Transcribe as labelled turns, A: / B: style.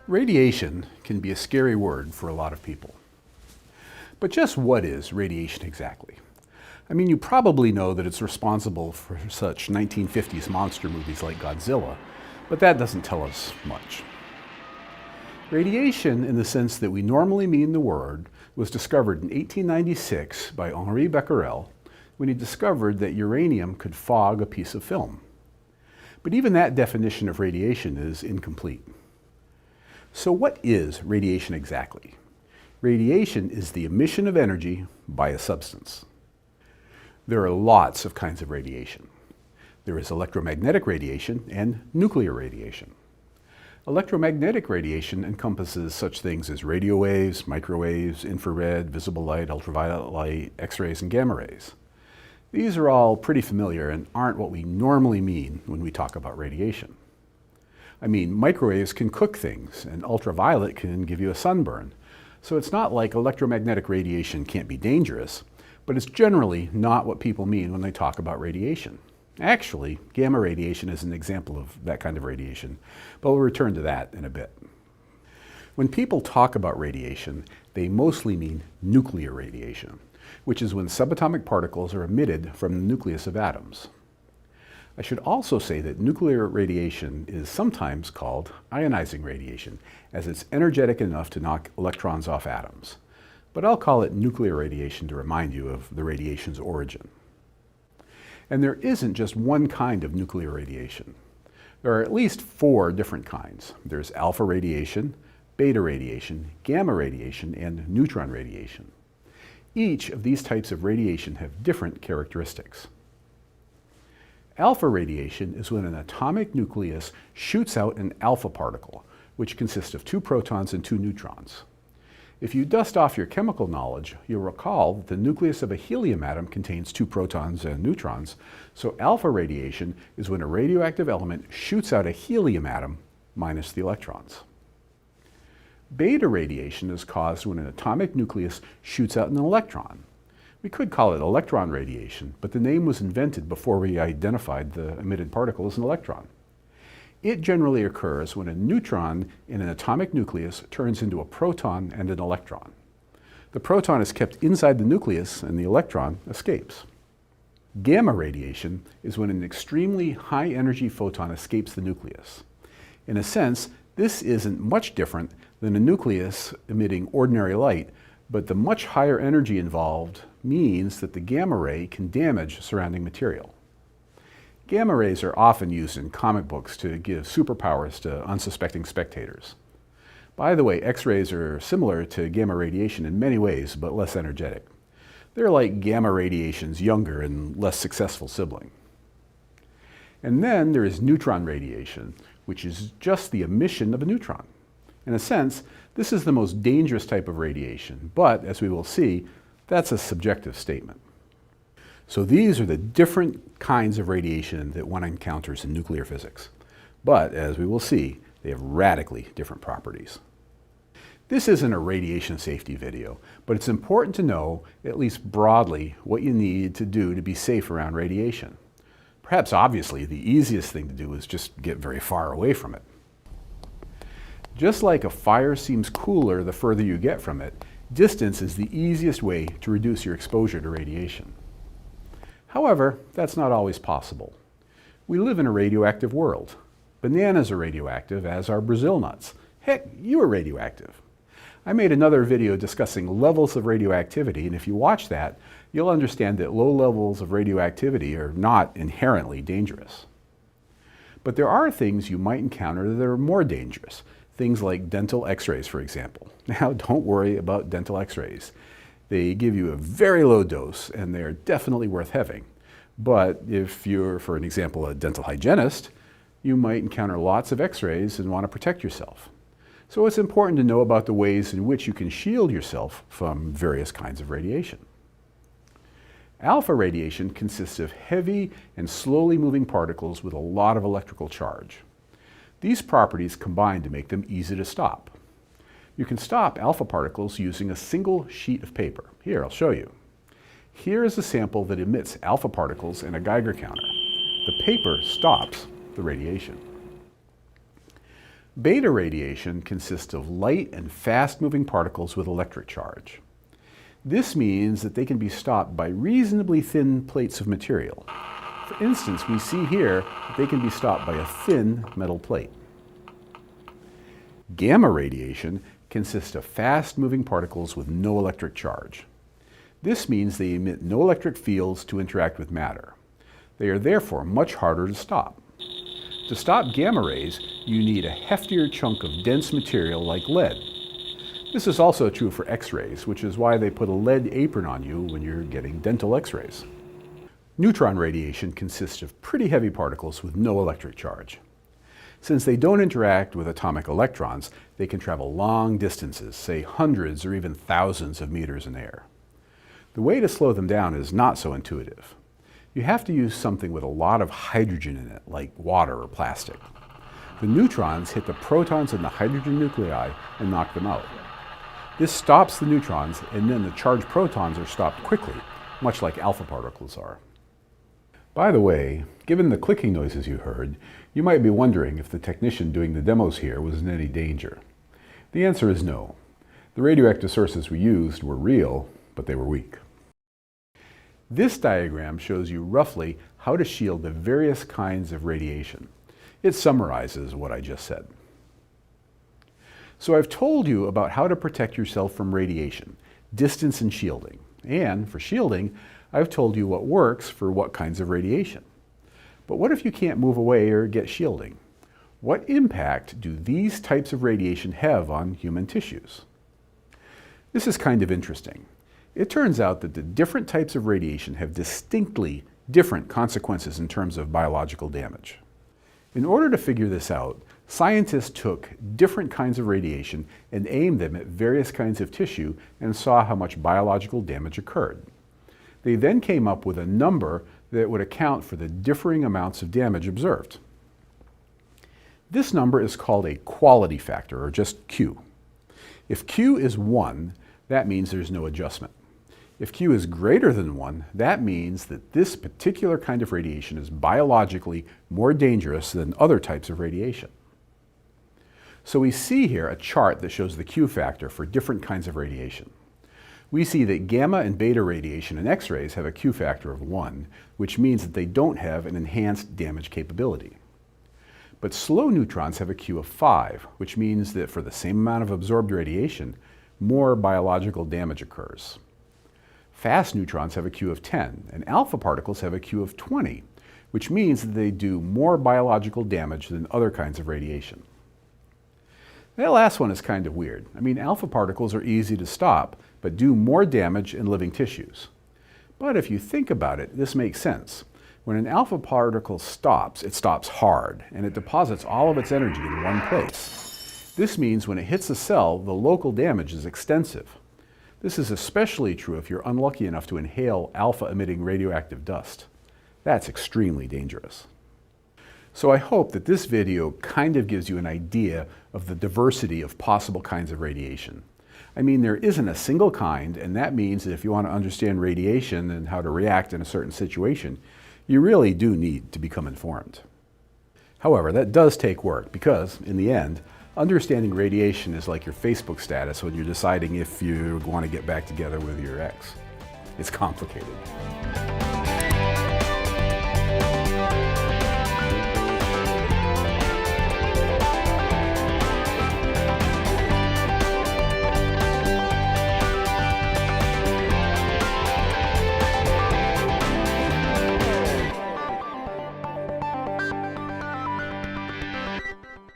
A: Radiation can be a scary word for a lot of people. But just what is radiation exactly? I mean, you probably know that it's responsible for such 1950s monster movies like Godzilla, but that doesn't tell us much. Radiation, in the sense that we normally mean the word, was discovered in 1896 by Henri Becquerel when he discovered that uranium could fog a piece of film. But even that definition of radiation is incomplete. So what is radiation exactly? Radiation is the emission of energy by a substance. There are lots of kinds of radiation. There is electromagnetic radiation and nuclear radiation. Electromagnetic radiation encompasses such things as radio waves, microwaves, infrared, visible light, ultraviolet light, X-rays, and gamma rays. These are all pretty familiar and aren't what we normally mean when we talk about radiation. I mean, microwaves can cook things, and ultraviolet can give you a sunburn. So it's not like electromagnetic radiation can't be dangerous, but it's generally not what people mean when they talk about radiation. Actually, gamma radiation is an example of that kind of radiation, but we'll return to that in a bit. When people talk about radiation, they mostly mean nuclear radiation, which is when subatomic particles are emitted from the nucleus of atoms. I should also say that nuclear radiation is sometimes called ionizing radiation, as it's energetic enough to knock electrons off atoms. But I'll call it nuclear radiation to remind you of the radiation's origin. And there isn't just one kind of nuclear radiation. There are at least 4 different kinds. There's alpha radiation, beta radiation, gamma radiation, and neutron radiation. Each of these types of radiation have different characteristics. Alpha radiation is when an atomic nucleus shoots out an alpha particle, which consists of 2 protons and 2 neutrons. If you dust off your chemical knowledge, you'll recall that the nucleus of a helium atom contains 2 protons and neutrons, so alpha radiation is when a radioactive element shoots out a helium atom minus the electrons. Beta radiation is caused when an atomic nucleus shoots out an electron. We could call it electron radiation, but the name was invented before we identified the emitted particle as an electron. It generally occurs when a neutron in an atomic nucleus turns into a proton and an electron. The proton is kept inside the nucleus and the electron escapes. Gamma radiation is when an extremely high energy photon escapes the nucleus. In a sense, this isn't much different than a nucleus emitting ordinary light, but the much higher energy involved means that the gamma ray can damage surrounding material. Gamma rays are often used in comic books to give superpowers to unsuspecting spectators. By the way, X-rays are similar to gamma radiation in many ways, but less energetic. They're like gamma radiation's younger and less successful sibling. And then there is neutron radiation, which is just the emission of a neutron. In a sense, this is the most dangerous type of radiation, but as we will see, that's a subjective statement. So these are the different kinds of radiation that one encounters in nuclear physics. But as we will see, they have radically different properties. This isn't a radiation safety video, but it's important to know, at least broadly, what you need to do to be safe around radiation. Perhaps obviously, the easiest thing to do is just get very far away from it. Just like a fire seems cooler the further you get from it, distance is the easiest way to reduce your exposure to radiation. However, that's not always possible. We live in a radioactive world. Bananas are radioactive, as are Brazil nuts. Heck, you are radioactive. I made another video discussing levels of radioactivity, and if you watch that, you'll understand that low levels of radioactivity are not inherently dangerous. But there are things you might encounter that are more dangerous. Things like dental X-rays, for example. Now, don't worry about dental X-rays. They give you a very low dose, and they're definitely worth having. But if you're, for an example, a dental hygienist, you might encounter lots of X-rays and want to protect yourself. So it's important to know about the ways in which you can shield yourself from various kinds of radiation. Alpha radiation consists of heavy and slowly moving particles with a lot of electrical charge. These properties combine to make them easy to stop. You can stop alpha particles using a single sheet of paper. Here, I'll show you. Here is a sample that emits alpha particles in a Geiger counter. The paper stops the radiation. Beta radiation consists of light and fast-moving particles with electric charge. This means that they can be stopped by reasonably thin plates of material. For instance, we see here that they can be stopped by a thin metal plate. Gamma radiation consists of fast-moving particles with no electric charge. This means they emit no electric fields to interact with matter. They are therefore much harder to stop. To stop gamma rays, you need a heftier chunk of dense material like lead. This is also true for X-rays, which is why they put a lead apron on you when you're getting dental X-rays. Neutron radiation consists of pretty heavy particles with no electric charge. Since they don't interact with atomic electrons, they can travel long distances, say hundreds or even thousands of meters in air. The way to slow them down is not so intuitive. You have to use something with a lot of hydrogen in it, like water or plastic. The neutrons hit the protons in the hydrogen nuclei and knock them out. This stops the neutrons, and then the charged protons are stopped quickly, much like alpha particles are. By the way, given the clicking noises you heard, you might be wondering if the technician doing the demos here was in any danger. The answer is no. The radioactive sources we used were real, but they were weak. This diagram shows you roughly how to shield the various kinds of radiation. It summarizes what I just said. So I've told you about how to protect yourself from radiation, distance and shielding. And for shielding, I've told you what works for what kinds of radiation. But what if you can't move away or get shielding? What impact do these types of radiation have on human tissues? This is kind of interesting. It turns out that the different types of radiation have distinctly different consequences in terms of biological damage. In order to figure this out, scientists took different kinds of radiation and aimed them at various kinds of tissue and saw how much biological damage occurred. They then came up with a number that would account for the differing amounts of damage observed. This number is called a quality factor, or just Q. If Q is 1, that means there's no adjustment. If Q is greater than 1, that means that this particular kind of radiation is biologically more dangerous than other types of radiation. So we see here a chart that shows the Q factor for different kinds of radiation. We see that gamma and beta radiation and X-rays have a Q factor of 1, which means that they don't have an enhanced damage capability. But slow neutrons have a Q of 5, which means that for the same amount of absorbed radiation, more biological damage occurs. Fast neutrons have a Q of 10, and alpha particles have a Q of 20, which means that they do more biological damage than other kinds of radiation. That last one is kind of weird. I mean, alpha particles are easy to stop, but do more damage in living tissues. But if you think about it, this makes sense. When an alpha particle stops, it stops hard, and it deposits all of its energy in one place. This means when it hits a cell, the local damage is extensive. This is especially true if you're unlucky enough to inhale alpha-emitting radioactive dust. That's extremely dangerous. So I hope that this video kind of gives you an idea of the diversity of possible kinds of radiation. I mean, there isn't a single kind, and that means that if you want to understand radiation and how to react in a certain situation, you really do need to become informed. However, that does take work because, in the end, understanding radiation is like your Facebook status when you're deciding if you want to get back together with your ex. It's complicated.